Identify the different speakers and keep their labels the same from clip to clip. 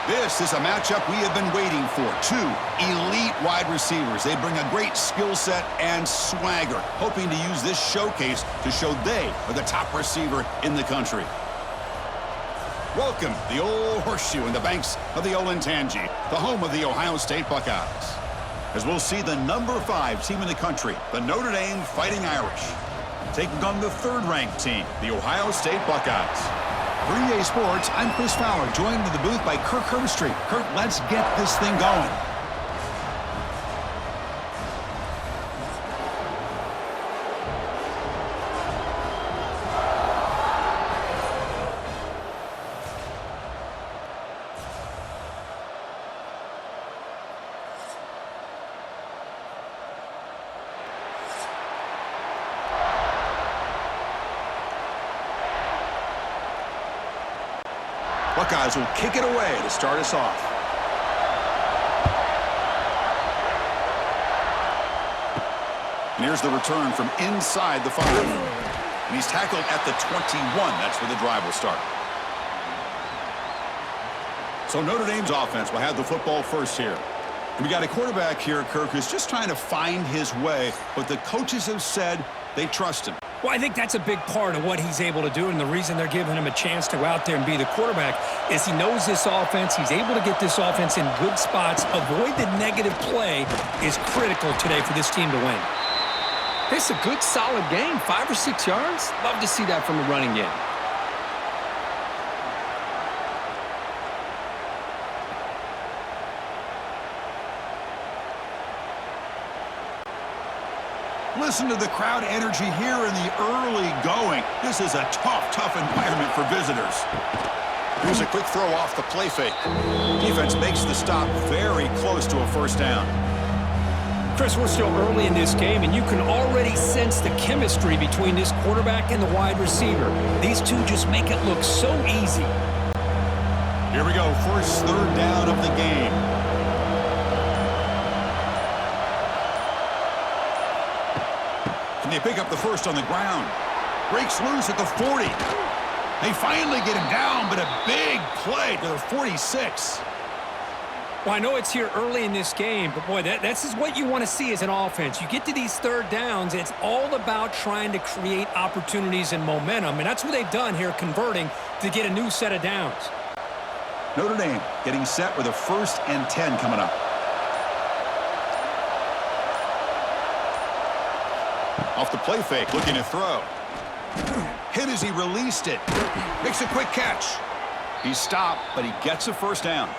Speaker 1: This is a matchup we have been waiting for. Two elite wide receivers. They bring a great skill set and swagger, hoping to use this showcase to show they are the top receiver in the country. Welcome, the old horseshoe in the banks of the Olentangy, the home of the Ohio State Buckeyes. As we'll see the number 5 team in the country, the Notre Dame Fighting Irish, taking on the 3rd-ranked team, the Ohio State Buckeyes. For EA Sports, I'm Chris Fowler, joined in the booth by Kirk Herbstreit. Kirk, let's get this thing going. Buckeyes will kick it away to start us off. And here's the return from inside the 5. And he's tackled at the 21. That's where the drive will start. So Notre Dame's offense will have the football first here. And we got a quarterback here, Kirk, who's just trying to find his way, but the coaches have said they trust him.
Speaker 2: Well, I think that's a big part of what he's able to do, and the reason they're giving him a chance to go out there and be the quarterback is he knows this offense. He's able to get this offense in good spots. Avoid the negative play is critical today for this team to win.
Speaker 3: It's a good, solid game. 5 or 6 yards. Love to see that from the running game.
Speaker 1: Listen to the crowd energy here in the early going. This is a tough environment for visitors. Here's a quick throw off the play fake. Defense makes the stop very close to a first down.
Speaker 2: Chris, we're still early in this game, and you can already sense the chemistry between this quarterback and the wide receiver. These two just make it look so easy.
Speaker 1: Here we go, first 3rd down of the game. And they pick up the first on the ground. Breaks loose at the 40. They finally get him down, but a big play to the 46.
Speaker 2: Well, I know it's here early in this game, but boy, this is what you want to see as an offense. You get to these 3rd downs, it's all about trying to create opportunities and momentum, and that's what they've done here, converting to get a new set of downs.
Speaker 1: Notre Dame getting set with a 1st and 10 coming up. Off the play fake, looking to throw. Hit as he released it. Makes a quick catch. He's stopped, but he gets a first down.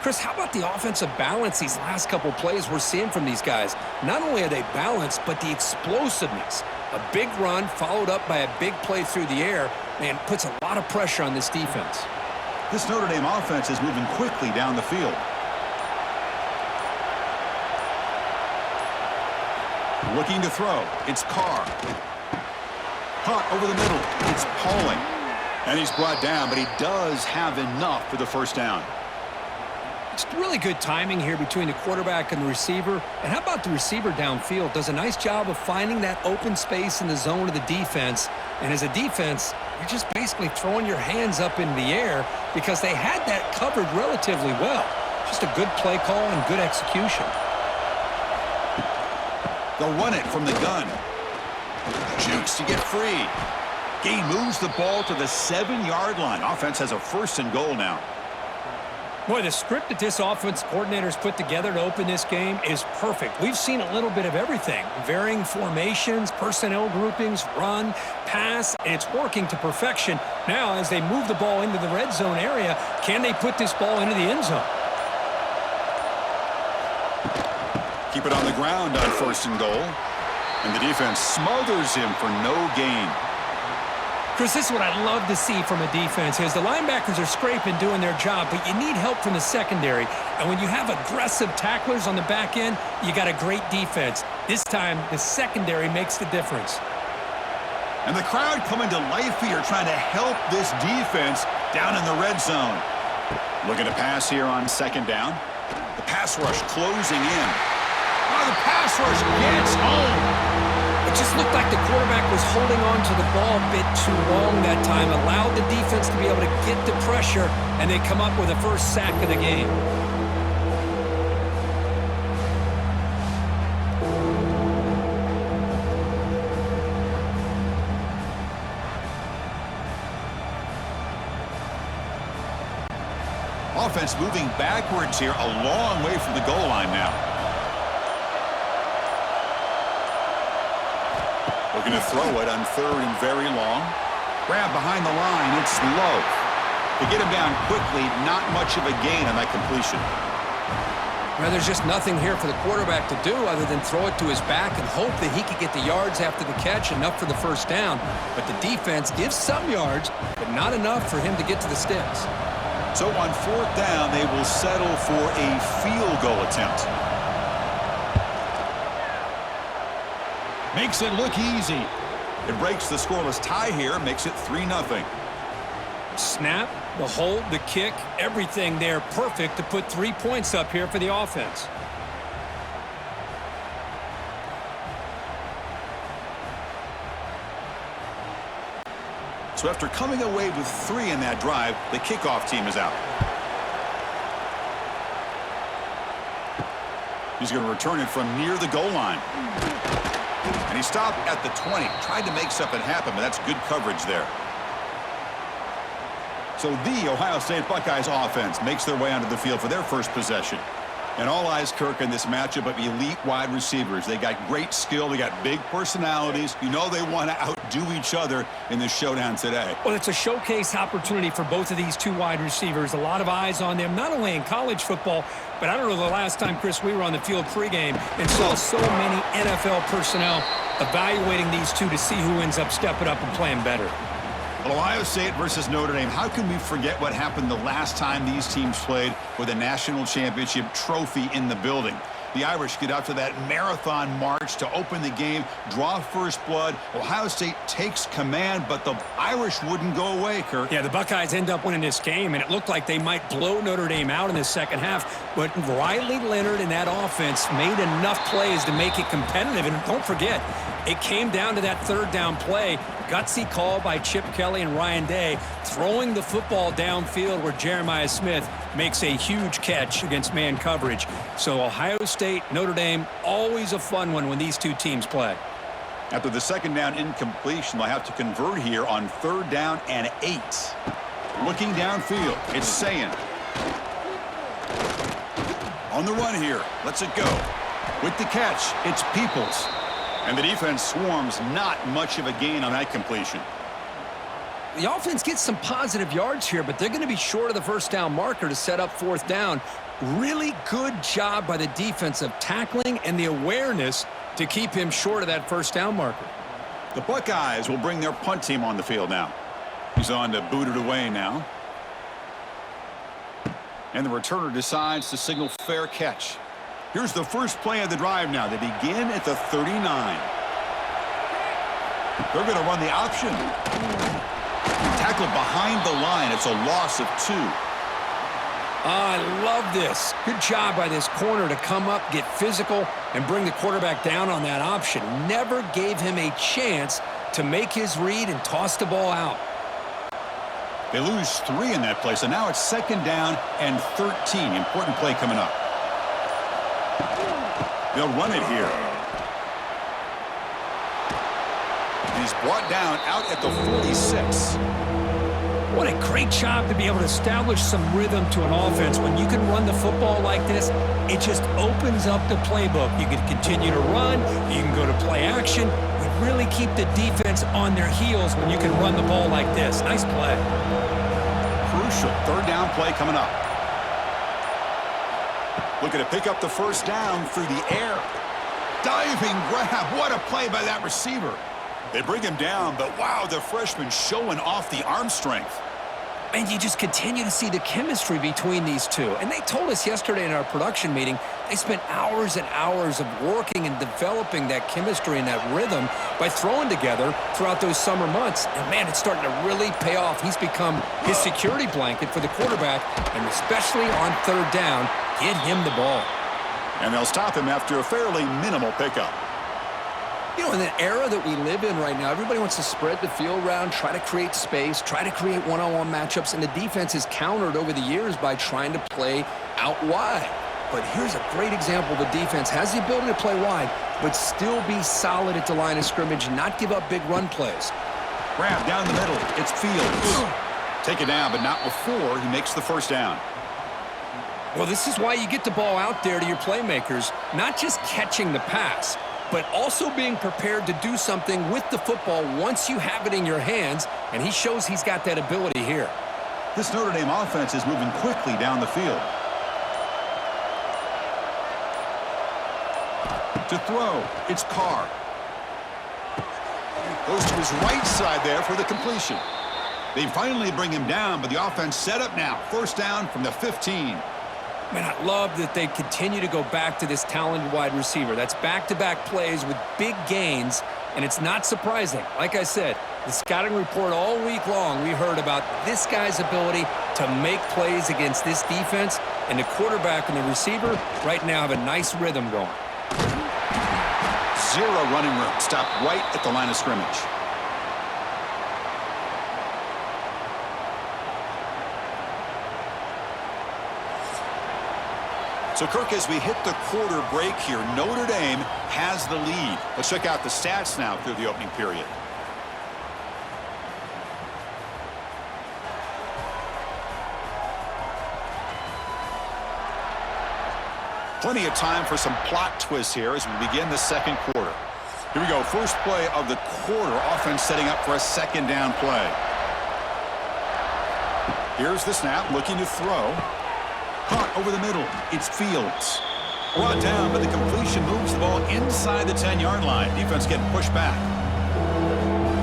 Speaker 3: Chris, how about the offensive balance these last couple plays we're seeing from these guys? Not only are they balanced, but the explosiveness. A big run followed up by a big play through the air, man, puts a lot of pressure on this defense.
Speaker 1: This Notre Dame offense is moving quickly down the field. Looking to throw. It's Carr. Caught over the middle. It's Pauling. And he's brought down, but he does have enough for the first down.
Speaker 2: It's really good timing here between the quarterback and the receiver. And how about the receiver downfield? Does a nice job of finding that open space in the zone of the defense. And as a defense, you're just basically throwing your hands up in the air because they had that covered relatively well. Just a good play call and good execution.
Speaker 1: They'll run it from the gun. Jukes to get free. Gain moves the ball to the 7-yard line. Offense has a 1st and goal now.
Speaker 2: Boy, the script that this offense coordinator's put together to open this game is perfect. We've seen a little bit of everything. Varying formations, personnel groupings, run, pass, and it's working to perfection. Now, as they move the ball into the red zone area, can they put this ball into the end zone?
Speaker 1: Keep it on the ground on 1st and goal. And the defense smothers him for no gain.
Speaker 2: Chris, this is what I love to see from a defense is the linebackers are scraping, doing their job, but you need help from the secondary. And when you have aggressive tacklers on the back end, you got a great defense. This time, the secondary makes the difference.
Speaker 1: And the crowd coming to life here, trying to help this defense down in the red zone. Looking to pass here on 2nd down. The pass rush closing in. Oh, the pass rush gets home.
Speaker 2: It just looked like the quarterback was holding on to the ball a bit too long that time, allowed the defense to be able to get the pressure, and they come up with the first sack of the game.
Speaker 1: Offense moving backwards here, a long way from the goal line now. Looking to throw it on third and very long. Grab behind the line, it's low. To get him down quickly, not much of a gain on that completion.
Speaker 2: Well, there's just nothing here for the quarterback to do other than throw it to his back and hope that he could get the yards after the catch, enough for the first down. But the defense gives some yards, but not enough for him to get to the sticks.
Speaker 1: So on fourth down, they will settle for a field goal attempt. Makes it look easy. It breaks the scoreless tie here, makes it 3-0.
Speaker 2: Snap, the hold, the kick, everything there perfect to put 3 points up here for the offense.
Speaker 1: So after coming away with 3 in that drive, the kickoff team is out. He's going to return it from near the goal line. And he stopped at the 20. Tried to make something happen, but that's good coverage there. So the Ohio State Buckeyes offense makes their way onto the field for their first possession. And all eyes, Kirk, in this matchup of elite wide receivers. They got great skill. They got big personalities. You know they want to outdo each other in this showdown today.
Speaker 2: Well, it's a showcase opportunity for both of these two wide receivers. A lot of eyes on them, not only in college football, but I don't know the last time, Chris, we were on the field pregame and saw so many NFL personnel evaluating these two to see who ends up stepping up and playing better.
Speaker 1: Well, Ohio State versus Notre Dame. How can we forget what happened the last time these teams played with a national championship trophy in the building? The Irish get out to that marathon march to open the game, draw first blood. Ohio State takes command, but the Irish wouldn't go away, Kirk.
Speaker 2: Yeah, the Buckeyes end up winning this game, and it looked like they might blow Notre Dame out in the second half. But Riley Leonard and that offense made enough plays to make it competitive. And don't forget, it came down to that third down play. Gutsy call by Chip Kelly and Ryan Day, throwing the football downfield where Jeremiah Smith makes a huge catch against man coverage. So Ohio State, Notre Dame, always a fun one when these two teams play.
Speaker 1: After the second down incompletion, they'll have to convert here on third down and 8. Looking downfield, it's Sayin. On the run here, lets it go. With the catch, it's Peoples. And the defense swarms, not much of a gain on that completion.
Speaker 2: The offense gets some positive yards here, but they're going to be short of the first down marker to set up fourth down. Really good job by the defense of tackling and the awareness to keep him short of that first down marker.
Speaker 1: The Buckeyes will bring their punt team on the field now. He's on to boot it away now. And the returner decides to signal fair catch. Here's the first play of the drive now. They begin at the 39. They're going to run the option. Tackled behind the line. It's a loss of 2.
Speaker 2: I love this. Good job by this corner to come up, get physical, and bring the quarterback down on that option. Never gave him a chance to make his read and toss the ball out.
Speaker 1: They lose 3 in that play, so now it's second down and 13. Important play coming up. They'll run it here. And he's brought down out at the 46.
Speaker 2: What a great job to be able to establish some rhythm to an offense. When you can run the football like this, it just opens up the playbook. You can continue to run. You can go to play action. You really keep the defense on their heels when you can run the ball like this. Nice play.
Speaker 1: Crucial third down play coming up. Looking to pick up the first down through the air. Diving grab. What a play by that receiver. They bring him down, but wow, the freshman showing off the arm strength.
Speaker 2: And you just continue to see the chemistry between these two. And they told us yesterday in our production meeting, they spent hours and hours of working and developing that chemistry and that rhythm by throwing together throughout those summer months. And man, it's starting to really pay off. He's become his security blanket for the quarterback, and especially on third down, get him the ball.
Speaker 1: And they'll stop him after a fairly minimal pickup.
Speaker 2: You know, in the era that we live in right now, everybody wants to spread the field around, try to create space, try to create one-on-one matchups, and the defense is countered over the years by trying to play out wide. But here's a great example. The defense has the ability to play wide, but still be solid at the line of scrimmage, not give up big run plays.
Speaker 1: Grab down the middle. It's Fields. Take it down, but not before he makes the first down.
Speaker 2: Well, this is why you get the ball out there to your playmakers, not just catching the pass, but also being prepared to do something with the football once you have it in your hands, and he shows he's got that ability here.
Speaker 1: This Notre Dame offense is moving quickly down the field. To throw, it's Carr. Goes to his right side there for the completion. They finally bring him down, but the offense set up now. First down from the 15.
Speaker 2: Man, I love that they continue to go back to this talented wide receiver. That's back-to-back plays with big gains, and it's not surprising. Like I said, the scouting report all week long, we heard about this guy's ability to make plays against this defense, and the quarterback and the receiver right now have a nice rhythm going.
Speaker 1: Zero running room. Stopped right at the line of scrimmage. So, Kirk, as we hit the quarter break here, Notre Dame has the lead. Let's check out the stats now through the opening period. Plenty of time for some plot twists here as we begin the second quarter. Here we go. First play of the quarter. Offense setting up for a second down play. Here's the snap, looking to throw. Caught over the middle. It's Fields. Brought down, but the completion moves the ball inside the 10-yard line. Defense getting pushed back.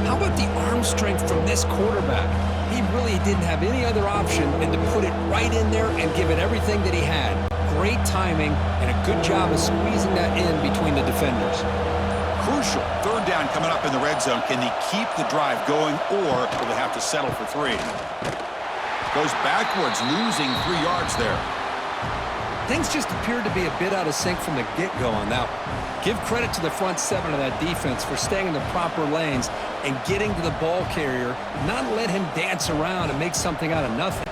Speaker 2: How about the arm strength from this quarterback? He really didn't have any other option than to put it right in there and give it everything that he had. Great timing and a good job of squeezing that in between the defenders.
Speaker 1: Crucial. Third down coming up in the red zone. Can they keep the drive going, or will they have to settle for 3? Goes backwards, losing 3 yards there.
Speaker 2: Things just appeared to be a bit out of sync from the get-go on that one. Give credit to the front 7 of that defense for staying in the proper lanes and getting to the ball carrier, not let him dance around and make something out of nothing.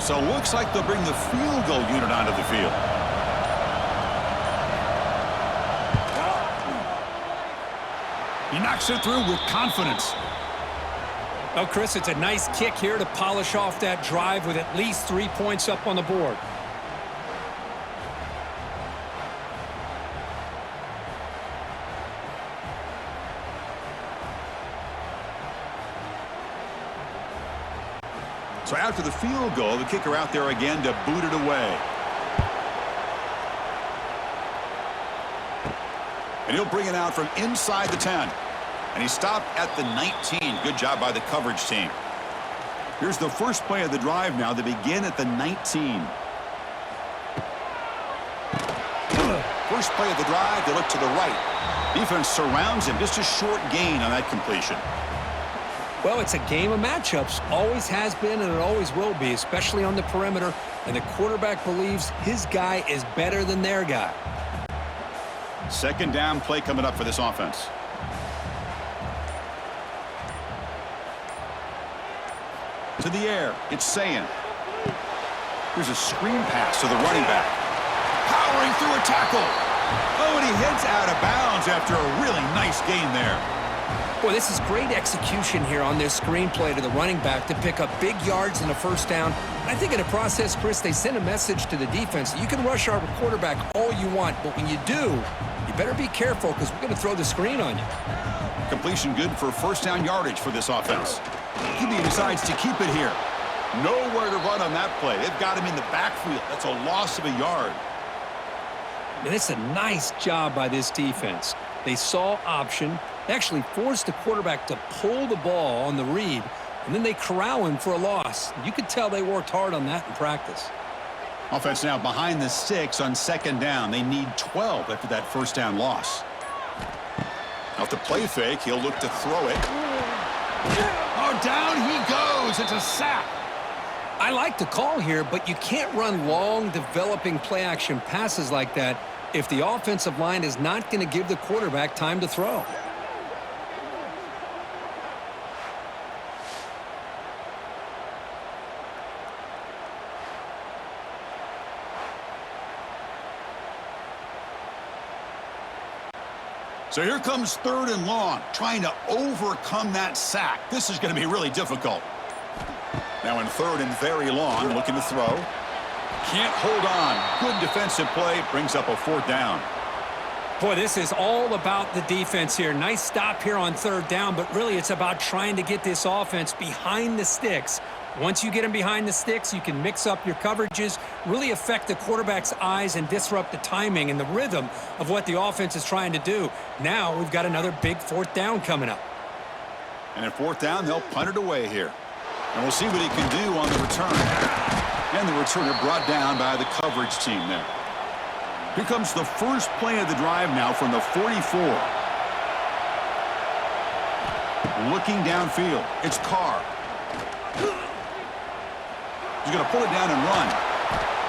Speaker 1: So looks like they'll bring the field goal unit onto the field. He knocks it through with confidence.
Speaker 2: Well, Chris, it's a nice kick here to polish off that drive with at least 3 points up on the board.
Speaker 1: So after the field goal, the kicker out there again to boot it away. And he'll bring it out from inside the 10. And he stopped at the 19. Good job by the coverage team. Here's the first play of the drive now. They begin at the 19. First play of the drive, they look to the right. Defense surrounds him. Just a short gain on that completion.
Speaker 2: Well, it's a game of matchups. Always has been and it always will be, especially on the perimeter. And the quarterback believes his guy is better than their guy.
Speaker 1: Second down play coming up for this offense. To the air, it's Sayin. Here's a screen pass to the running back. Powering through a tackle. Oh, and he heads out of bounds after a really nice gain there.
Speaker 2: Boy, this is great execution here on this screenplay to the running back to pick up big yards in the first down. I think in the process, Chris, they send a message to the defense. You can rush our quarterback all you want, but when you do, you better be careful because we're going to throw the screen on you.
Speaker 1: Completion good for first down yardage for this offense. QB decides to keep it here. Nowhere to run on that play. They've got him in the backfield. That's a loss of a yard.
Speaker 2: And it's a nice job by this defense. They saw option. They actually forced the quarterback to pull the ball on the read, and then they corral him for a loss. You could tell they worked hard on that in practice.
Speaker 1: Offense now behind the 6 on second down. They need 12 after that first down loss. Off the play fake, he'll look to throw it. Oh, down he goes. It's a sack.
Speaker 2: I like the call here, but you can't run long, developing play-action passes like that if the offensive line is not going to give the quarterback time to throw.
Speaker 1: So here comes 3rd and long, trying to overcome that sack. This is going to be really difficult. Now in 3rd and very long, looking to throw. Can't hold on. Good defensive play, brings up a 4th down.
Speaker 2: Boy, this is all about the defense here. Nice stop here on 3rd down, but really it's about trying to get this offense behind the sticks. Once you get them behind the sticks, you can mix up your coverages, really affect the quarterback's eyes and disrupt the timing and the rhythm of what the offense is trying to do. Now we've got another big 4th down coming up.
Speaker 1: And at 4th down, they'll punt it away here. And we'll see what he can do on the return. And the returner brought down by the coverage team there. Here comes the first play of the drive now from the 44. Looking downfield, it's Carr. He's going to pull it down and run.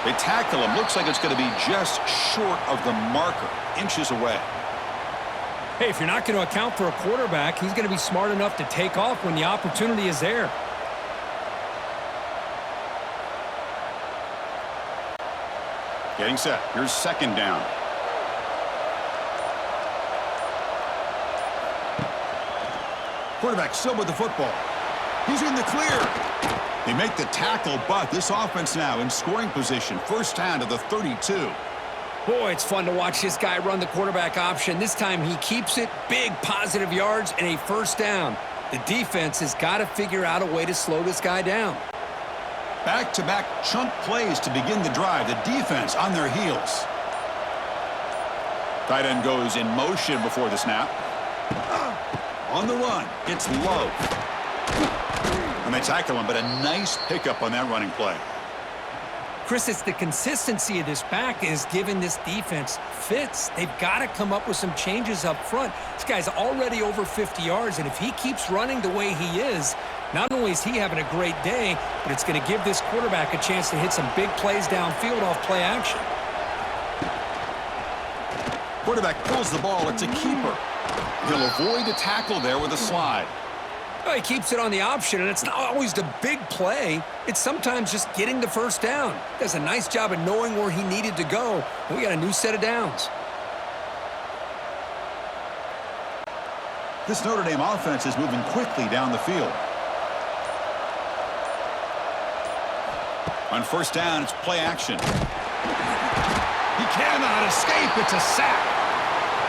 Speaker 1: They tackle him. Looks like it's going to be just short of the marker, inches away.
Speaker 2: Hey, if you're not going to account for a quarterback, he's going to be smart enough to take off when the opportunity is there.
Speaker 1: Getting set. Here's 2nd down. Quarterback still with the football. He's in the clear. They make the tackle, but this offense now in scoring position. 1st down to the 32.
Speaker 2: Boy, it's fun to watch this guy run the quarterback option. This time he keeps it, big positive yards, and a 1st down. The defense has got to figure out a way to slow this guy down.
Speaker 1: Back-to-back chunk plays to begin the drive. The defense on their heels. Tight end goes in motion before the snap. On the run, it's Love. And they tackle him, but a nice pickup on that running play.
Speaker 2: Chris, it's the consistency of this back is giving this defense fits. They've got to come up with some changes up front. This guy's already over 50 yards, and if he keeps running the way he is, not only is he having a great day, but it's going to give this quarterback a chance to hit some big plays downfield off play action.
Speaker 1: Quarterback pulls the ball. It's a keeper. He'll avoid the tackle there with a slide.
Speaker 2: Well, he keeps it on the option, and it's not always the big play. It's sometimes just getting the 1st down. Does a nice job of knowing where he needed to go. And we got a new set of downs.
Speaker 1: This Notre Dame offense is moving quickly down the field. On 1st down, it's play action. He cannot escape. It's a sack.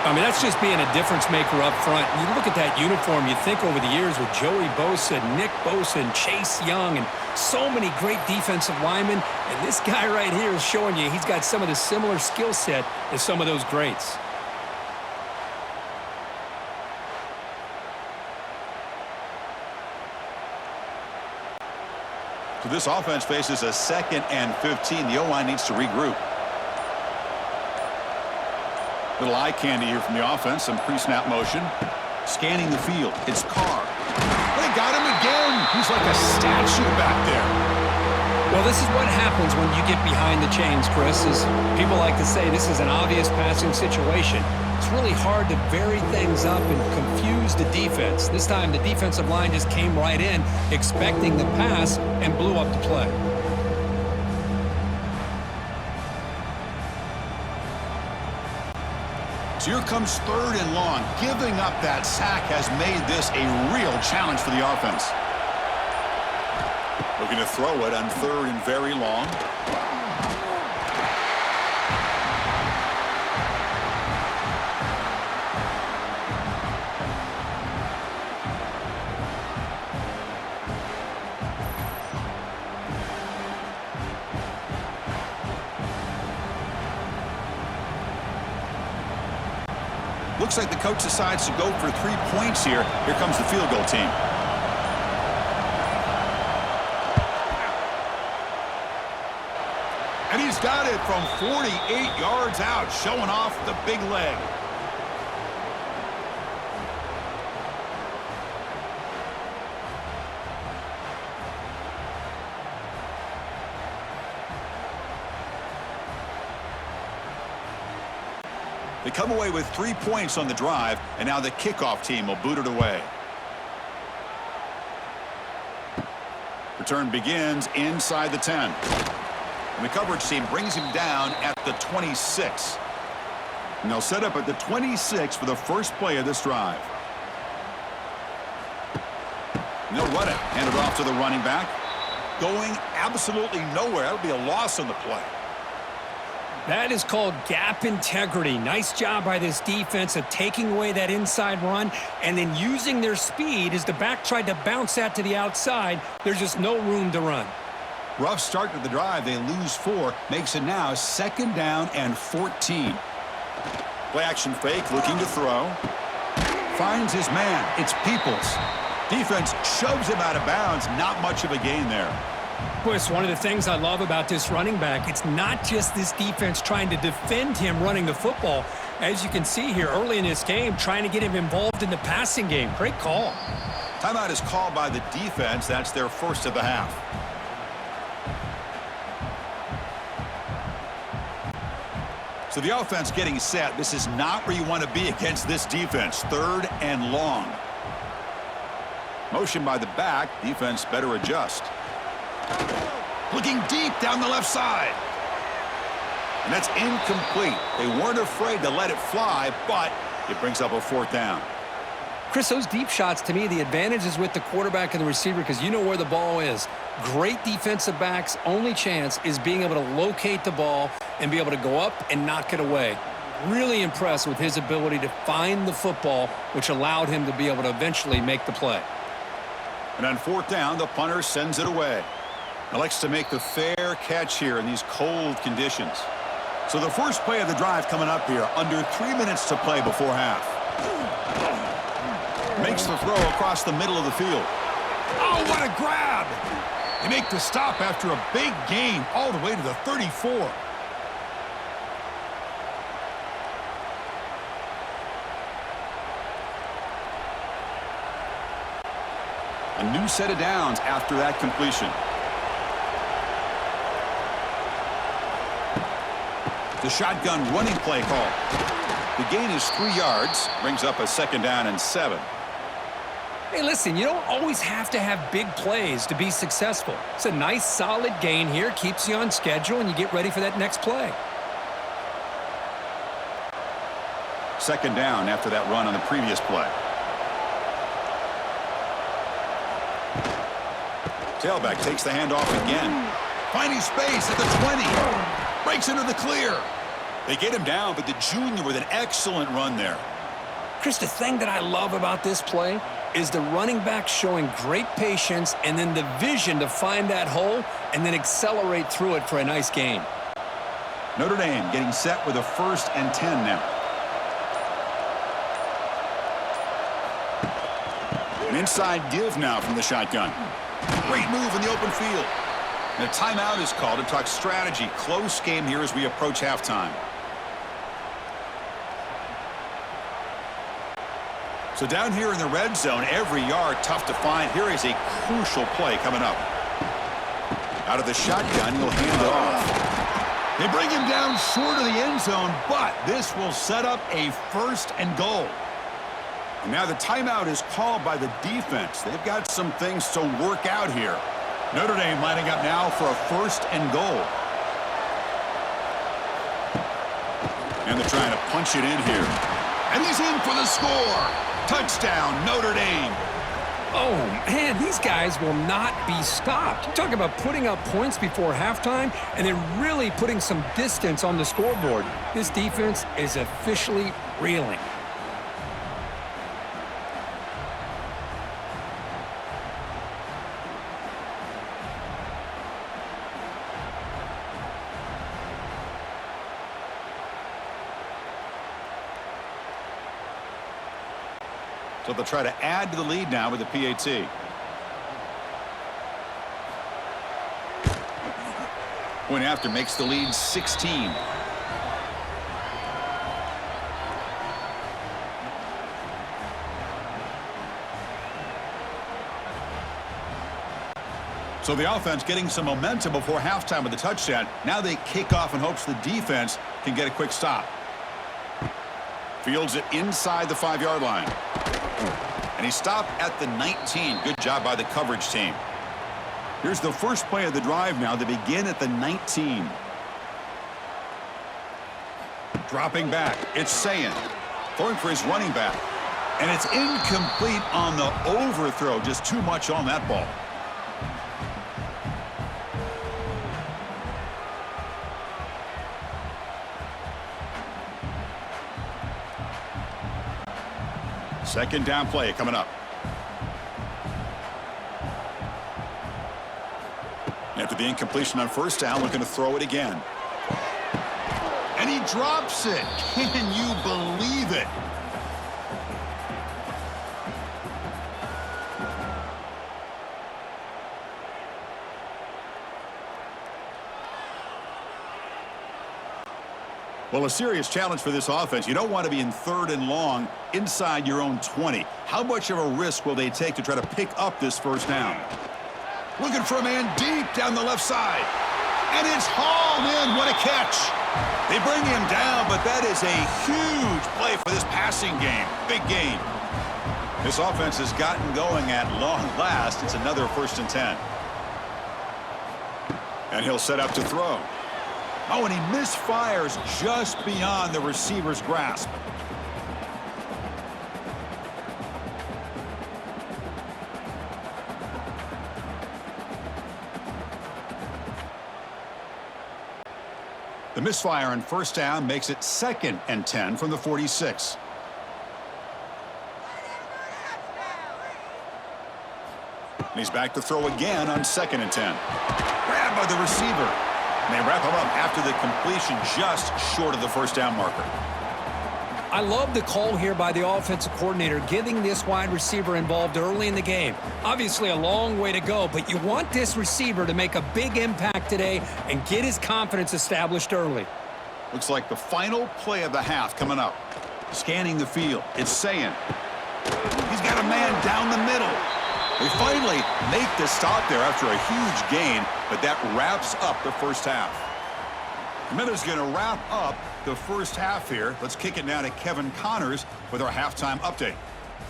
Speaker 2: I mean, that's just being a difference maker up front. You look at that uniform, you think over the years with Joey Bosa, Nick Bosa, and Chase Young, and so many great defensive linemen. And this guy right here is showing you he's got some of the similar skill set as some of those greats.
Speaker 1: So this offense faces a 2nd and 15. The O-line needs to regroup. Little eye candy here from the offense. Some pre-snap motion. Scanning the field. It's Carr. They got him again. He's like a statue back there.
Speaker 2: Well, this is what happens when you get behind the chains, Chris. Is people like to say this is an obvious passing situation. It's really hard to vary things up and confuse the defense. This time, the defensive line just came right in, expecting the pass, and blew up the play.
Speaker 1: So here comes 3rd and long. Giving up that sack has made this a real challenge for the offense. Looking to throw it on 3rd and very long. Looks like the coach decides to go for 3 points here. Here comes the field goal team. And he's got it from 48 yards out, showing off the big leg. They come away with 3 points on the drive, and now the kickoff team will boot it away. Return begins inside the 10. And the coverage team brings him down at the 26. And they'll set up at the 26 for the first play of this drive. And they'll run it. Hand it off to the running back. Going absolutely nowhere. That'll be a loss on the play.
Speaker 2: That is called gap integrity. Nice job by this defense of taking away that inside run and then using their speed as the back tried to bounce that to the outside. There's just no room to run.
Speaker 1: Rough start to the drive. They lose 4. Makes it now 2nd down and 14. Play action fake, looking to throw. Finds his man. It's Peoples. Defense shoves him out of bounds. Not much of a gain there.
Speaker 2: Boy, it's one of the things I love about this running back. It's not just this defense trying to defend him running the football. As you can see here early in this game, trying to get him involved in the passing game. Great call.
Speaker 1: Timeout is called by the defense. That's their first of the half. So the offense getting set. This is not where you want to be against this defense. 3rd and long. Motion by the back. Defense better adjust. Looking deep down the left side. And that's incomplete. They weren't afraid to let it fly, but it brings up a 4th down.
Speaker 2: Chris, those deep shots, to me, the advantage is with the quarterback and the receiver because you know where the ball is. Great defensive backs' only chance is being able to locate the ball and be able to go up and knock it away. Really impressed with his ability to find the football, which allowed him to be able to eventually make the play.
Speaker 1: And on 4th down, the punter sends it away. Elects to make the fair catch here in these cold conditions. So the first play of the drive coming up here, under 3 minutes to play before half. Makes the throw across the middle of the field. Oh, what a grab! They make the stop after a big gain all the way to the 34. A new set of downs after that completion. The shotgun running play call. The gain is 3 yards, brings up a 2nd down and 7.
Speaker 2: Hey, listen, you don't always have to have big plays to be successful. It's a nice, solid gain here, keeps you on schedule, and you get ready for that next play.
Speaker 1: 2nd down after that run on the previous play. Tailback takes the handoff again. Finding space at the 20. Breaks into the clear. They get him down, but the junior with an excellent run there.
Speaker 2: Chris, the thing that I love about this play is the running back showing great patience and then the vision to find that hole and then accelerate through it for a nice gain.
Speaker 1: Notre Dame getting set with a 1st and 10 now. An inside give now from the shotgun. Great move in the open field. And a timeout is called to talk strategy. Close game here as we approach halftime. So down here in the red zone, every yard tough to find. Here is a crucial play coming up. Out of the shotgun, he'll hand it off. They bring him down short of the end zone, but this will set up a 1st and goal. And now the timeout is called by the defense. They've got some things to work out here. Notre Dame lining up now for a 1st and goal. And they're trying to punch it in here. And he's in for the score. Touchdown, Notre Dame.
Speaker 2: Oh, man, these guys will not be stopped. Talk about putting up points before halftime and then really putting some distance on the scoreboard. This defense is officially reeling.
Speaker 1: So they'll try to add to the lead now with the PAT. Point after makes the lead 16. So the offense getting some momentum before halftime with the touchdown. Now they kick off in hopes the defense can get a quick stop. Fields it inside the 5-yard line. And he stopped at the 19. Good job by the coverage team. Here's the first play of the drive now. They begin at the 19. Dropping back. It's Sayin. Throwing for his running back. And it's incomplete on the overthrow. Just too much on that ball. Second down play coming up. After the incompletion on first down, looking to throw it again. And he drops it. Can you believe it? Well, a serious challenge for this offense. You don't want to be in 3rd and long inside your own 20. How much of a risk will they take to try to pick up this first down? Looking for a man deep down the left side. And it's hauled in. What a catch. They bring him down, but that is a huge play for this passing game. Big gain. This offense has gotten going at long last. It's another 1st and 10. And he'll set up to throw. Oh, and he misfires just beyond the receiver's grasp. The misfire on first down makes it 2nd and 10 from the 46. And he's back to throw again on 2nd and 10. Grabbed by the receiver. And they wrap him up after the completion just short of the first down marker.
Speaker 2: I love the call here by the offensive coordinator, getting this wide receiver involved early in the game. Obviously a long way to go, but you want this receiver to make a big impact today and get his confidence established early.
Speaker 1: Looks like the final play of the half coming up. Scanning the field. It's Sayin. He's got a man down the middle. They finally make the stop there after a huge gain, but that wraps up the first half. Miller's going to wrap up the first half here. Let's kick it now to Kevin Connors with our halftime update.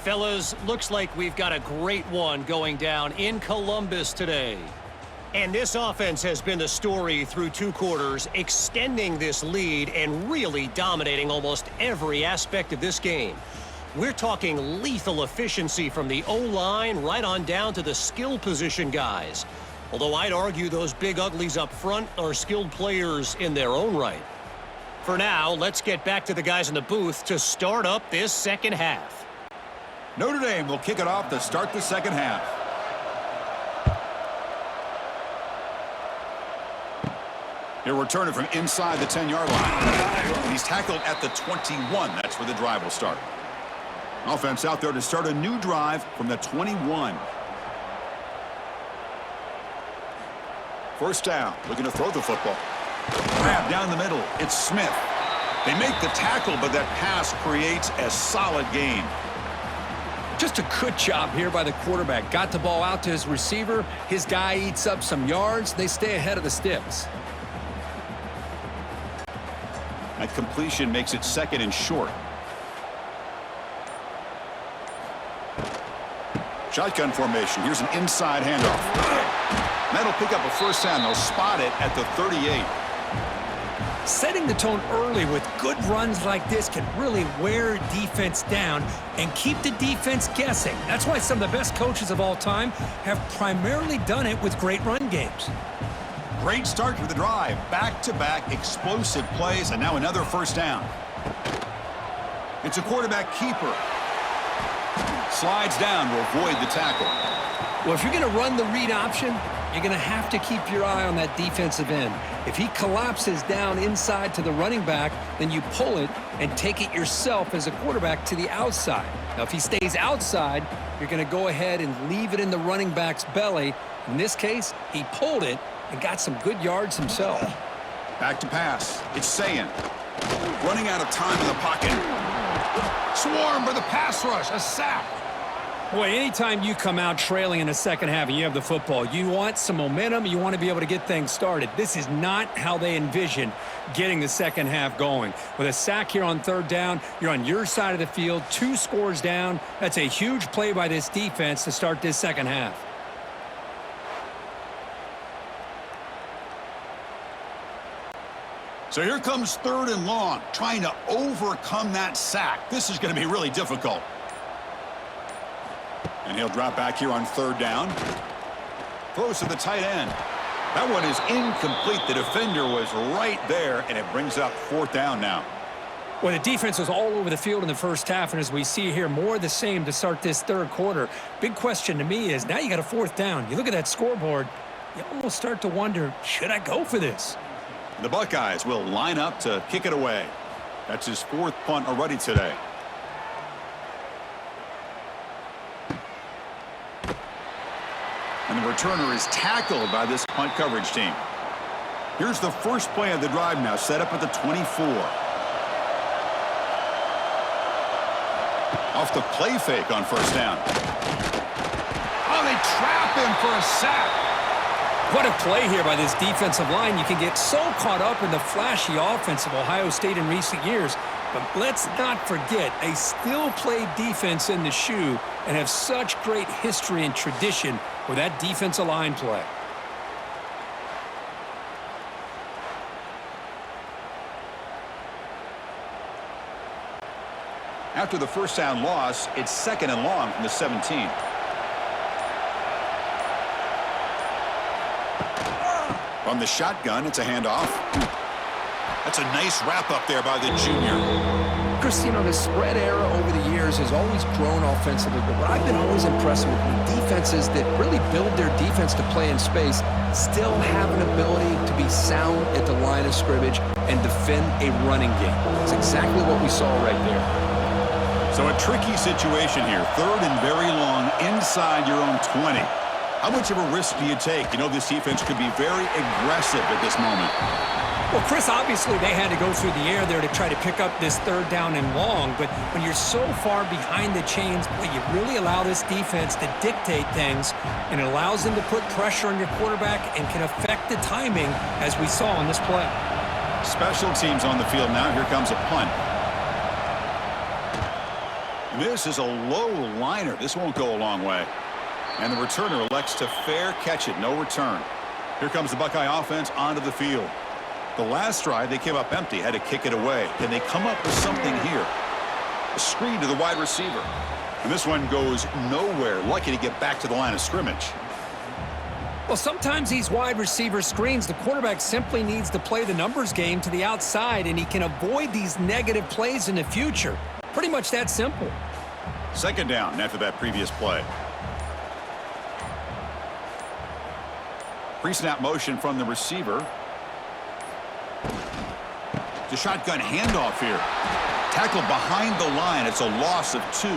Speaker 4: Fellas, looks like we've got a great one going down in Columbus today. And this offense has been the story through 2 quarters, extending this lead and really dominating almost every aspect of this game. We're talking lethal efficiency from the O-line right on down to the skill position guys. Although I'd argue those big uglies up front are skilled players in their own right. For now, let's get back to the guys in the booth to start up this second half.
Speaker 1: Notre Dame will kick it off to start the second half. He'll return it from inside the 10-yard line. He's tackled at the 21. That's where the drive will start. Offense out there to start a new drive from the 21. First down, looking to throw the football. Grab down the middle. It's Smith. They make the tackle, but that pass creates a solid gain.
Speaker 2: Just a good job here by the quarterback. Got the ball out to his receiver. His guy eats up some yards. They stay ahead of the sticks.
Speaker 1: That completion makes it 2nd and short. Shotgun formation. Here's an inside handoff. That'll pick up a first down. They'll spot it at the 38.
Speaker 2: Setting the tone early with good runs like this can really wear defense down and keep the defense guessing. That's why some of the best coaches of all time have primarily done it with great run games.
Speaker 1: Great start to the drive. Back-to-back explosive plays, and now another first down. It's a quarterback keeper. Slides down to avoid the tackle.
Speaker 2: Well, if you're going to run the read option, you're going to have to keep your eye on that defensive end. If he collapses down inside to the running back, then you pull it and take it yourself as a quarterback to the outside. Now, if he stays outside, you're going to go ahead and leave it in the running back's belly. In this case, he pulled it and got some good yards himself.
Speaker 1: Back to pass. It's Sayin. Running out of time in the pocket. Swarmed by the pass rush. A sack.
Speaker 2: Boy, anytime you come out trailing in the second half and you have the football, you want some momentum, you want to be able to get things started. This is not how they envisioned getting the second half going. With a sack here on third down, you're on your side of the field, 2 scores down. That's a huge play by this defense to start this second half.
Speaker 1: So here comes 3rd and long, trying to overcome that sack. This is going to be really difficult. And he'll drop back here on 3rd down. Throws to the tight end. That one is incomplete. The defender was right there, and it brings up 4th down now.
Speaker 2: Well, the defense was all over the field in the first half, and as we see here, more of the same to start this third quarter. Big question to me is, now you got a 4th down. You look at that scoreboard, you almost start to wonder, should I go for this?
Speaker 1: The Buckeyes will line up to kick it away. That's his 4th punt already today. And the returner is tackled by this punt coverage team. Here's the first play of the drive now, set up at the 24. Off the play fake on 1st down. Oh, they trap him for a sack.
Speaker 2: What a play here by this defensive line. You can get so caught up in the flashy offense of Ohio State in recent years. But let's not forget, they still play defense in the shoe and have such great history and tradition with that defensive line play.
Speaker 1: After the 1st down loss, it's 2nd and long from the 17. From the shotgun, it's a handoff. That's a nice wrap up there by the junior.
Speaker 3: Chris, you know, the spread era over the years has always grown offensively, but what I've been always impressed with defenses that really build their defense to play in space still have an ability to be sound at the line of scrimmage and defend a running game. It's exactly what we saw right there.
Speaker 1: So a tricky situation here. 3rd and very long inside your own 20. How much of a risk do you take? You know, this defense could be very aggressive at this moment.
Speaker 2: Well, Chris, obviously they had to go through the air there to try to pick up this 3rd down and long, but when you're so far behind the chains, boy, you really allow this defense to dictate things, and it allows them to put pressure on your quarterback and can affect the timing, as we saw on this play.
Speaker 1: Special teams on the field now. Here comes a punt. This is a low liner. This won't go a long way. And the returner elects to fair catch it. No return. Here comes the Buckeye offense onto the field. The last drive, they came up empty, had to kick it away. Can they come up with something here? A screen to the wide receiver. And this one goes nowhere. Lucky to get back to the line of scrimmage.
Speaker 2: Well, sometimes these wide receiver screens, the quarterback simply needs to play the numbers game to the outside, and he can avoid these negative plays in the future. Pretty much that simple.
Speaker 1: 2nd down after that previous play. Pre-snap motion from the receiver. The shotgun handoff here. Tackled behind the line. It's a loss of 2.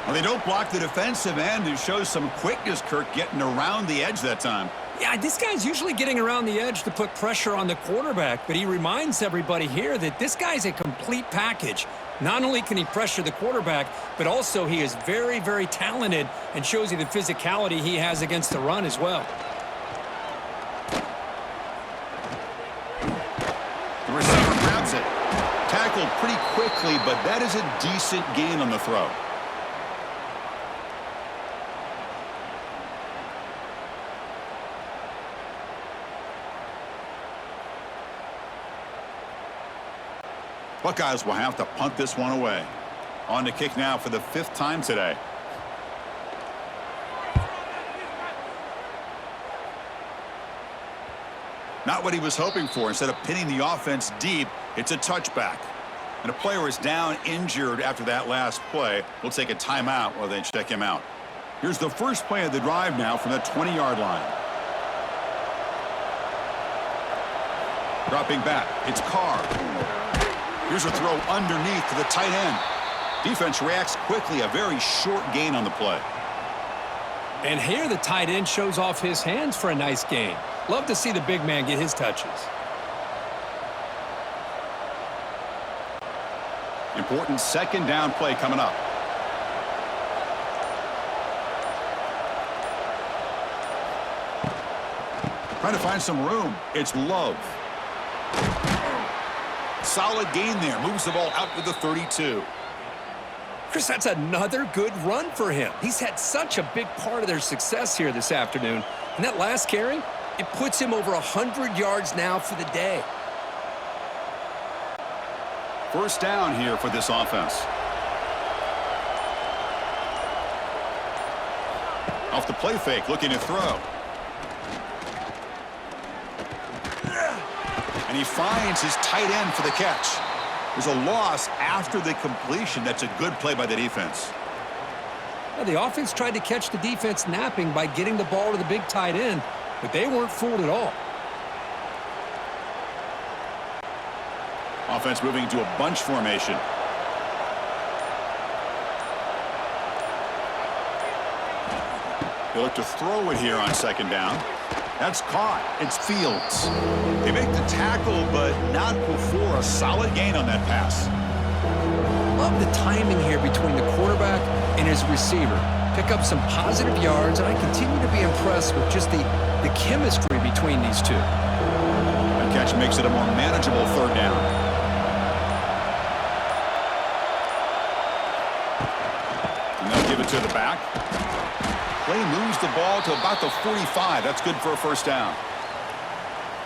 Speaker 1: Well, they don't block the defensive end, who shows some quickness, Kirk, getting around the edge that time.
Speaker 2: Yeah, this guy's usually getting around the edge to put pressure on the quarterback, but he reminds everybody here that this guy's a complete package. Not only can he pressure the quarterback, but also he is very, very talented and shows you the physicality he has against the run as well.
Speaker 1: The receiver grabs it. Tackled pretty quickly, but that is a decent gain on the throw. Buckeyes will have to punt this one away. On to kick now for the 5th time today. Not what he was hoping for. Instead of pinning the offense deep, it's a touchback. And a player is down injured after that last play. We'll take a timeout while they check him out. Here's the first play of the drive now from the 20-yard line. Dropping back, it's Carr. Here's a throw underneath to the tight end. Defense reacts quickly, a very short gain on the play.
Speaker 2: And here the tight end shows off his hands for a nice gain. Love to see the big man get his touches.
Speaker 1: Important second down play coming up. Trying to find some room. It's Love. Solid gain there. Moves the ball out to the 32.
Speaker 2: Chris, that's another good run for him. He's had such a big part of their success here this afternoon. And that last carry, it puts him over 100 yards now for the day.
Speaker 1: First down here for this offense. Off the play fake, looking to throw. And he finds his tight end for the catch. There's a loss after the completion. That's a good play by the defense.
Speaker 2: Now, the offense tried to catch the defense napping by getting the ball to the big tight end, but they weren't fooled at all.
Speaker 1: Offense moving into a bunch formation. They look to throw it here on second down. That's caught. It's Fields. They make the tackle, but not before a solid gain on that pass.
Speaker 2: Love the timing here between the quarterback and his receiver. Pick up some positive yards, and I continue to be impressed with just the chemistry between these two.
Speaker 1: That catch makes it a more manageable third down. And they'll give it to the back. Play moves the ball to about the 45. That's good for a first down.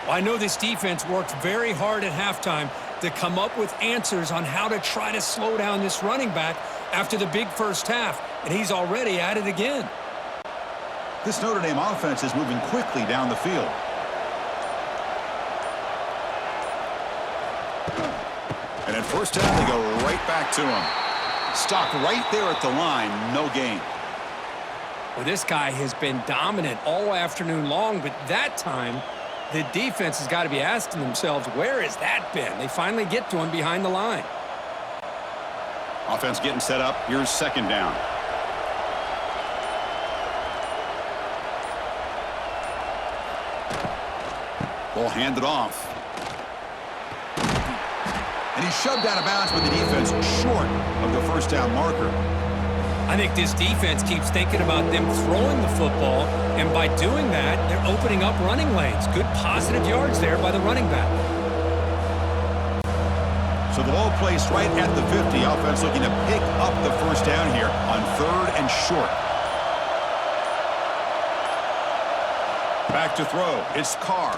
Speaker 2: Well, I know this defense worked very hard at halftime to come up with answers on how to try to slow down this running back after the big first half, and he's already at it again.
Speaker 1: This Notre Dame offense is moving quickly down the field. And at first down, they go right back to him. Stopped right there at the line, no gain.
Speaker 2: Well, this guy has been dominant all afternoon long, but that time, the defense has got to be asking themselves, where has that been? They finally get to him behind the line.
Speaker 1: Offense getting set up. Here's second down. Ball handed off. And he's shoved out of bounds with the defense short of the first down marker.
Speaker 2: I think this defense keeps thinking about them throwing the football, and by doing that, they're opening up running lanes. Good positive yards there by the running back.
Speaker 1: So the ball placed right at the 50. Offense looking to pick up the first down here on third and short. Back to throw. It's Carr.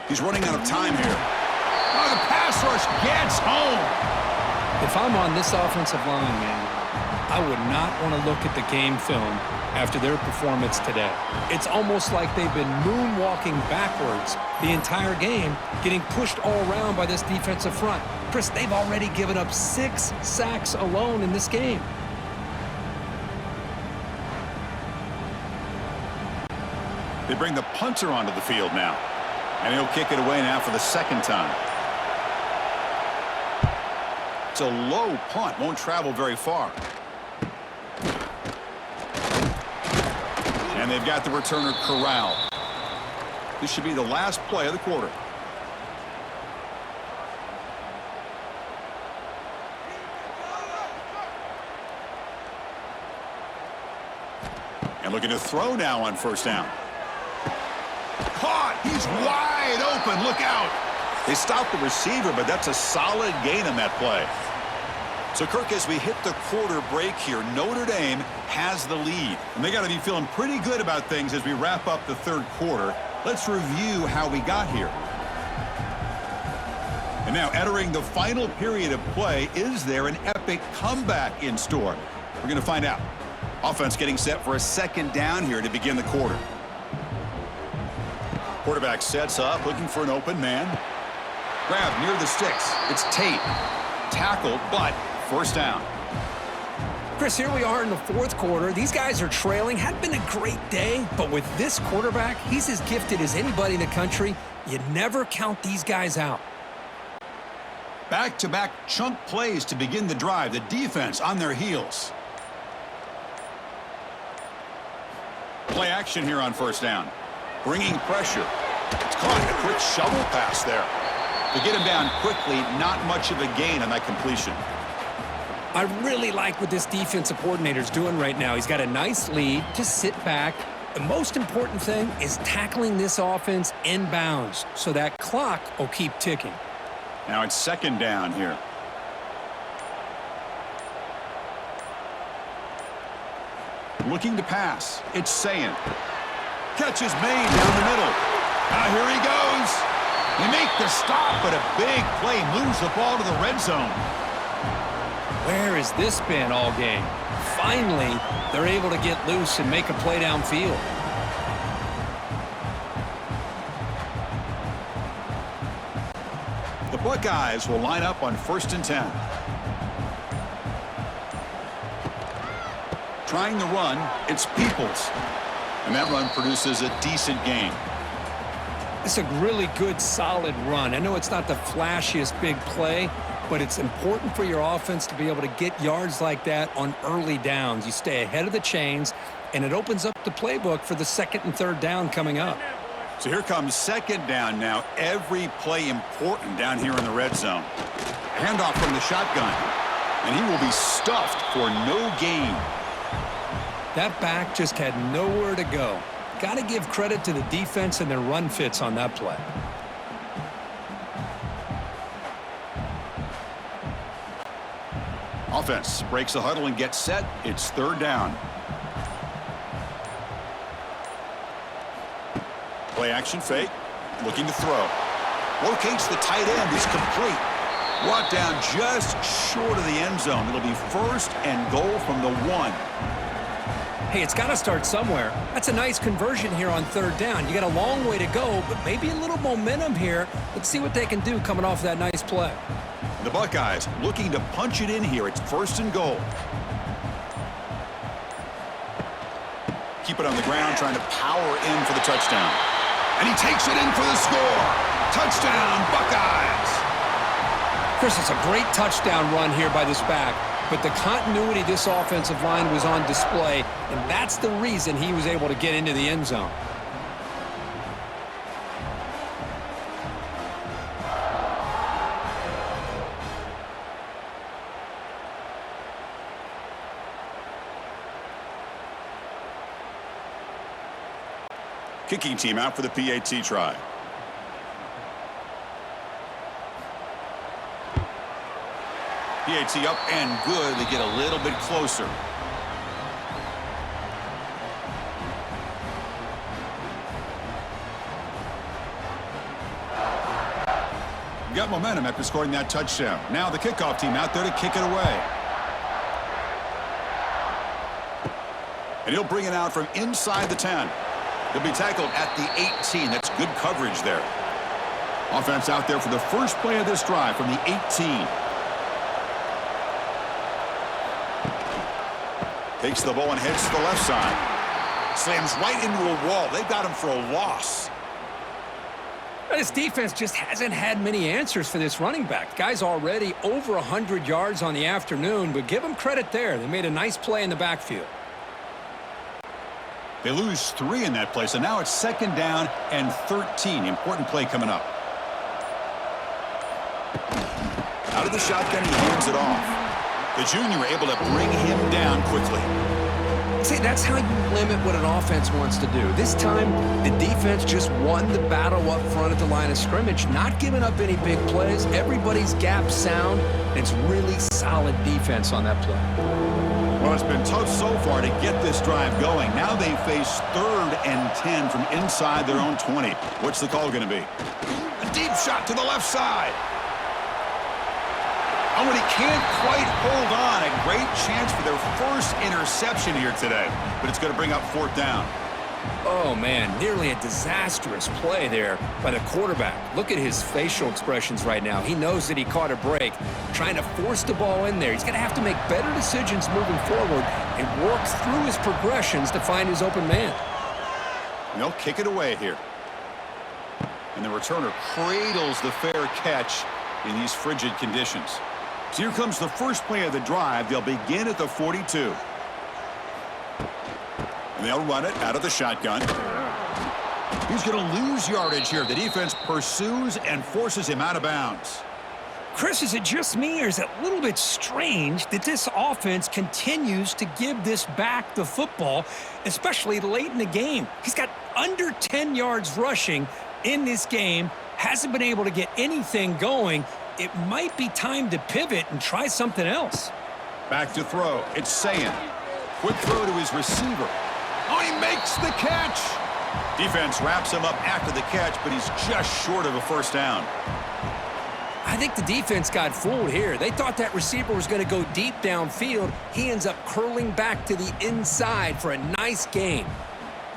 Speaker 1: He's running out of time here. Oh, the pass rush gets home.
Speaker 2: If I'm on this offensive line, man, I would not want to look at the game film after their performance today. It's almost like they've been moonwalking backwards the entire game, getting pushed all around by this defensive front. Chris, they've already given up 6 sacks alone in this game.
Speaker 1: They bring the punter onto the field now. And he'll kick it away now for the second time. It's a low punt. Won't travel very far. And they've got the returner corralled. This should be the last play of the quarter. And looking to throw now on first down. Caught! He's wide open. Look out! They stopped the receiver, but that's a solid gain on that play. So, Kirk, as we hit the quarter break here, Notre Dame has the lead. And they got to be feeling pretty good about things as we wrap up the third quarter. Let's review how we got here. And now, entering the final period of play, is there an epic comeback in store? We're going to find out. Offense getting set for a second down here to begin the quarter. Quarterback sets up, looking for an open man. Grab near the sticks. It's Tate. Tackled, but first down.
Speaker 2: Chris, here we are in the fourth quarter. These guys are trailing. Had been a great day, but with this quarterback, he's as gifted as anybody in the country. You never count these guys out.
Speaker 1: Back-to-back chunk plays to begin the drive. The defense on their heels. Play action here on first down. Bringing pressure. It's caught. A quick shovel pass there. To get him down quickly, not much of a gain on that completion.
Speaker 2: I really like what this defensive coordinator's doing right now. He's got a nice lead. Just sit back, The most important thing is tackling this offense inbounds so that clock will keep ticking.
Speaker 1: Now it's second down here. Looking to pass. It's Sayin. Catch is made down the middle. Now here he goes. They make the stop, but a big play moves the ball to the red zone.
Speaker 2: Where has this been all game? Finally, they're able to get loose and make a play downfield.
Speaker 1: The Buckeyes will line up on 1st and 10. Trying the run, it's Peoples. And that run produces a decent gain.
Speaker 2: It's a really good, solid run. I know it's not the flashiest big play, but it's important for your offense to be able to get yards like that on early downs. You stay ahead of the chains, and it opens up the playbook for the 2nd and 3rd down coming up.
Speaker 1: So here comes 2nd down now. Every play important down here in the red zone. Handoff from the shotgun, and he will be stuffed for no gain.
Speaker 2: That back just had nowhere to go. Got to give credit to the defense and their run fits on that play.
Speaker 1: Offense breaks the huddle and gets set. It's 3rd down. Play action fake. Looking to throw. Locates the tight end. Is complete. Brought down just short of the end zone. It'll be 1st and goal from the 1.
Speaker 2: Hey, it's got to start somewhere. That's a nice conversion here on 3rd down. You got a long way to go, but maybe a little momentum here. Let's see what they can do coming off that nice play.
Speaker 1: The Buckeyes looking to punch it in here. It's 1st and goal. Keep it on the ground, trying to power in for the touchdown. And he takes it in for the score. Touchdown, Buckeyes.
Speaker 2: Chris, it's a great touchdown run here by this back, but the continuity of this offensive line was on display, and that's the reason he was able to get into the end zone.
Speaker 1: Kicking team out for the PAT try. PAT up and good. They get a little bit closer. Got momentum after scoring that touchdown. Now the kickoff team out there to kick it away. And he'll bring it out from inside the 10. He'll be tackled at the 18. That's good coverage there. Offense out there for the first play of this drive from the 18. Takes the ball and heads to the left side. Slams right into a wall. They've got him for a loss.
Speaker 2: This defense just hasn't had many answers for this running back. Guy's already over 100 yards on the afternoon, but give him credit there. They made a nice play in the backfield.
Speaker 1: They lose 3 in that play, so now it's 2nd down and 13. Important play coming up. Out of the shotgun, he hands it off. The junior able to bring him down quickly.
Speaker 2: See, that's how you limit what an offense wants to do. This time, the defense just won the battle up front at the line of scrimmage, not giving up any big plays. Everybody's gap sound. It's really solid defense on that play.
Speaker 1: Well, it's been tough so far to get this drive going. Now they face 3rd and 10 from inside their own 20. What's the call going to be? A deep shot to the left side. Oh, and he can't quite hold on. A great chance for their first interception here today. But it's going to bring up 4th down.
Speaker 2: Oh, man, nearly a disastrous play there by the quarterback. Look at his facial expressions right now. He knows that he caught a break, trying to force the ball in there. He's going to have to make better decisions moving forward and work through his progressions to find his open man.
Speaker 1: And they'll kick it away here. And the returner cradles the fair catch in these frigid conditions. So here comes the first play of the drive. They'll begin at the 42. And they'll run it out of the shotgun. He's going to lose yardage here. The defense pursues and forces him out of bounds.
Speaker 2: Chris, is it just me, or is it a little bit strange that this offense continues to give this back the football, especially late in the game? He's got under 10 yards rushing in this game, hasn't been able to get anything going. It might be time to pivot and try something else.
Speaker 1: Back to throw. It's Sayin. Quick throw to his receiver. Oh, he makes the catch. Defense wraps him up after the catch, but he's just short of a first down.
Speaker 2: I think the defense got fooled here. They thought that receiver was going to go deep downfield. He ends up curling back to the inside for a nice gain.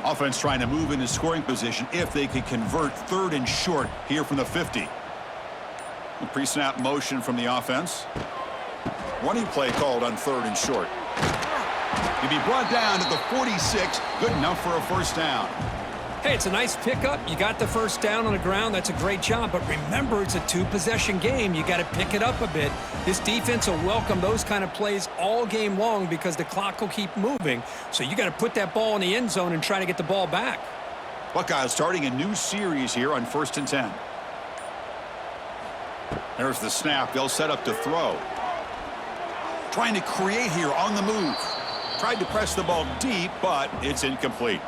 Speaker 1: Offense trying to move into scoring position if they could convert 3rd and short here from the 50. A pre-snap motion from the offense. Running play called on 3rd and short. He'll be brought down to the 46. Good enough for a first down.
Speaker 2: Hey, it's a nice pickup. You got the first down on the ground. That's a great job. But remember, it's a 2-possession game. You got to pick it up a bit. This defense will welcome those kind of plays all game long because the clock will keep moving. So you got to put that ball in the end zone and try to get the ball back.
Speaker 1: Buckeyes starting a new series here on 1st and 10. There's the snap. They'll set up to throw. Trying to create here on the move. Tried to press the ball deep, but it's incomplete.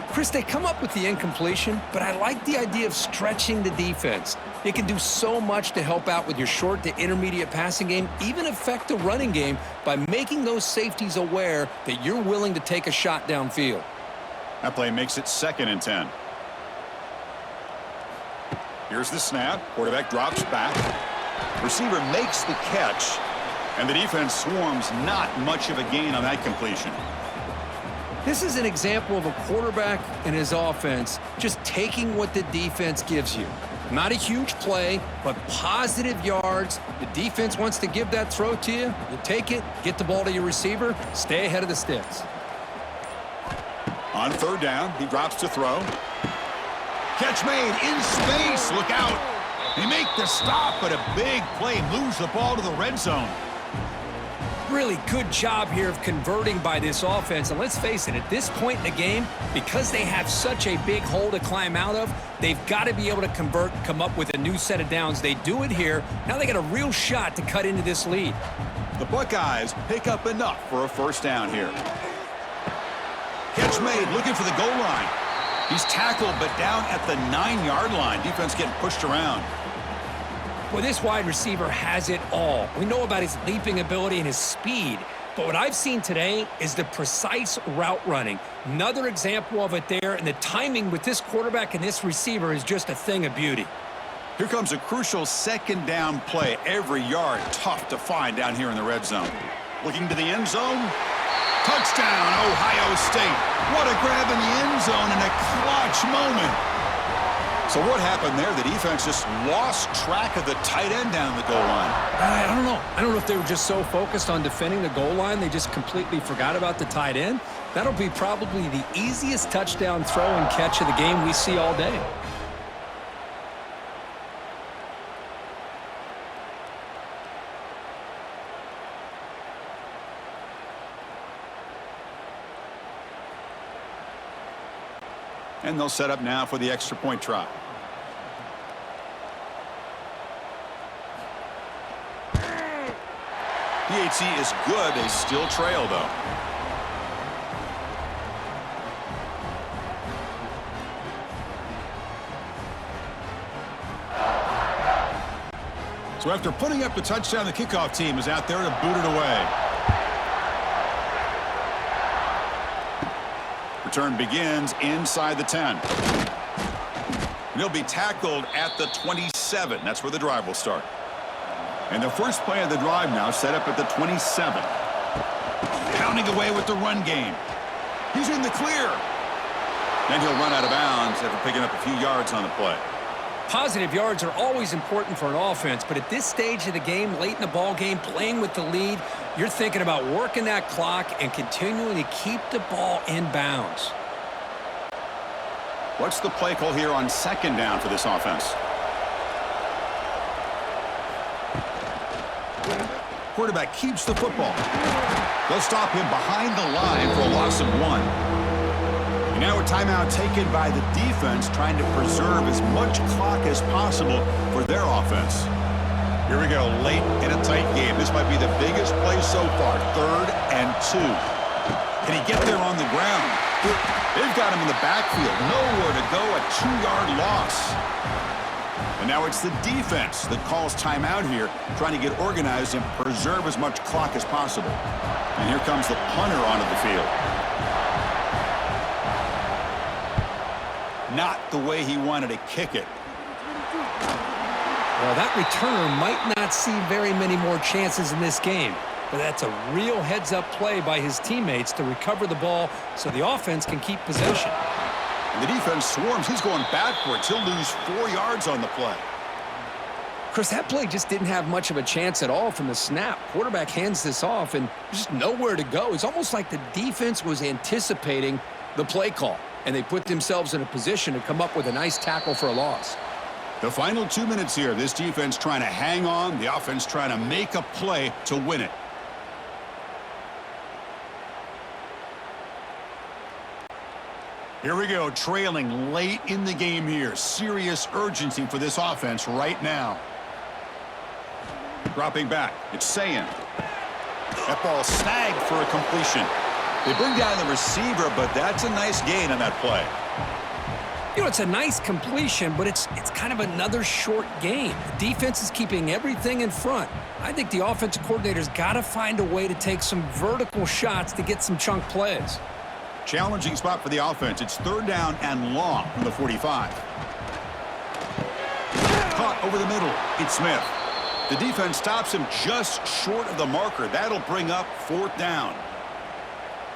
Speaker 2: Chris, they come up with the incompletion, but I like the idea of stretching the defense. It can do so much to help out with your short to intermediate passing game, even affect the running game by making those safeties aware that you're willing to take a shot downfield.
Speaker 1: That play makes it 2nd and 10. Here's the snap. Quarterback drops back. Receiver makes the catch, and the defense swarms. Not much of a gain on that completion.
Speaker 2: This is an example of a quarterback and his offense just taking what the defense gives you. Not a huge play, but positive yards. The defense wants to give that throw to you. You take it, get the ball to your receiver, stay ahead of the sticks.
Speaker 1: On 3rd down, he drops to throw. Catch made in space. Look out. They make the stop, but a big play moves the ball to the red zone.
Speaker 2: Really good job here of converting by this offense. And let's face it, at this point in the game, because they have such a big hole to climb out of, they've got to be able to convert and come up with a new set of downs. They do it here. Now they got a real shot to cut into this lead.
Speaker 1: The Buckeyes pick up enough for a first down here. Catch made, looking for the goal line. He's tackled, but down at the 9-yard line. Defense getting pushed around.
Speaker 2: Well, this wide receiver has it all. We know about his leaping ability and his speed, but what I've seen today is the precise route running. Another example of it there, and the timing with this quarterback and this receiver is just a thing of beauty.
Speaker 1: Here comes a crucial 2nd down play. Every yard tough to find down here in the red zone. Looking to the end zone. Touchdown, Ohio State. What a grab in the end zone and a clutch moment. So what happened there? The defense just lost track of the tight end down the goal line.
Speaker 2: I don't know. I don't know if they were just so focused on defending the goal line, they just completely forgot about the tight end. That'll be probably the easiest touchdown throw and catch of the game we see all day.
Speaker 1: And they'll set up now for the extra point try. PHC is good. They still trail, though. So after putting up the touchdown, the kickoff team is out there to boot it away. Return begins inside the 10. And he'll be tackled at the 27. That's where the drive will start. And the first play of the drive now set up at the 27. Pounding away with the run game. He's in the clear. Then he'll run out of bounds after picking up a few yards on the play.
Speaker 2: Positive yards are always important for an offense, but at this stage of the game, late in the ball game, playing with the lead, you're thinking about working that clock and continuing to keep the ball in bounds.
Speaker 1: What's the play call here on 2nd down for this offense? Quarterback keeps the football. They'll stop him behind the line for a loss of 1. And now a timeout taken by the defense, trying to preserve as much clock as possible for their offense. Here we go, late in a tight game. This might be the biggest play so far. 3rd and 2. Can he get there on the ground? They've got him in the backfield. Nowhere to go, a 2-yard loss. And now it's the defense that calls timeout here, trying to get organized and preserve as much clock as possible. And here comes the punter onto the field. Not the way he wanted to kick it.
Speaker 2: Well, that returner might not see very many more chances in this game, but that's a real heads-up play by his teammates to recover the ball so the offense can keep possession.
Speaker 1: And the defense swarms. He's going backwards. He'll lose 4 yards on the play.
Speaker 2: Chris, that play just didn't have much of a chance at all from the snap. Quarterback hands this off, and there's just nowhere to go. It's almost like the defense was anticipating the play call, and they put themselves in a position to come up with a nice tackle for a loss.
Speaker 1: The final 2 minutes here. This defense trying to hang on. The offense trying to make a play to win it. Here we go, trailing late in the game here. Serious urgency for this offense right now. Dropping back, it's Sayin. That ball snagged for a completion. They bring down the receiver, but that's a nice gain on that play.
Speaker 2: You know, it's a nice completion, but it's kind of another short game. The defense is keeping everything in front. I think the offensive coordinator's got to find a way to take some vertical shots to get some chunk plays.
Speaker 1: Challenging spot for the offense. It's 3rd down and long from the 45. Caught over the middle. It's Smith. The defense stops him just short of the marker. That'll bring up 4th down.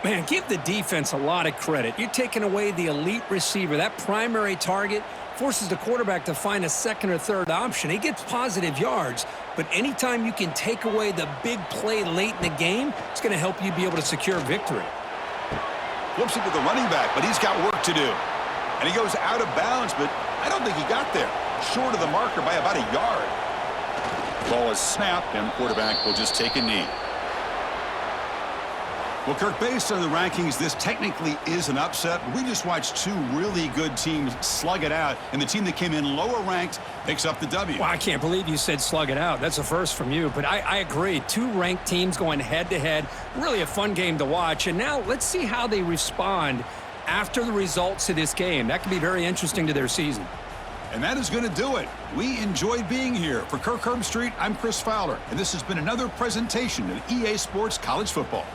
Speaker 2: Man, give the defense a lot of credit. You're taking away the elite receiver. That primary target forces the quarterback to find a 2nd or 3rd option. He gets positive yards, but anytime you can take away the big play late in the game, it's going to help you be able to secure victory.
Speaker 1: Flips it to the running back, but he's got work to do. And he goes out of bounds, but I don't think he got there. Short of the marker by about a yard. Ball is snapped, and the quarterback will just take a knee. Well, Kirk, based on the rankings, this technically is an upset. We just watched 2 really good teams slug it out, and the team that came in lower ranked picks up the W.
Speaker 2: Well, I can't believe you said slug it out. That's a first from you, but I agree. 2 ranked teams going head-to-head. Really a fun game to watch, and now let's see how they respond after the results of this game. That could be very interesting to their season.
Speaker 1: And that is going to do it. We enjoyed being here. For Kirk Herbstreit, I'm Chris Fowler, and this has been another presentation of EA Sports College Football.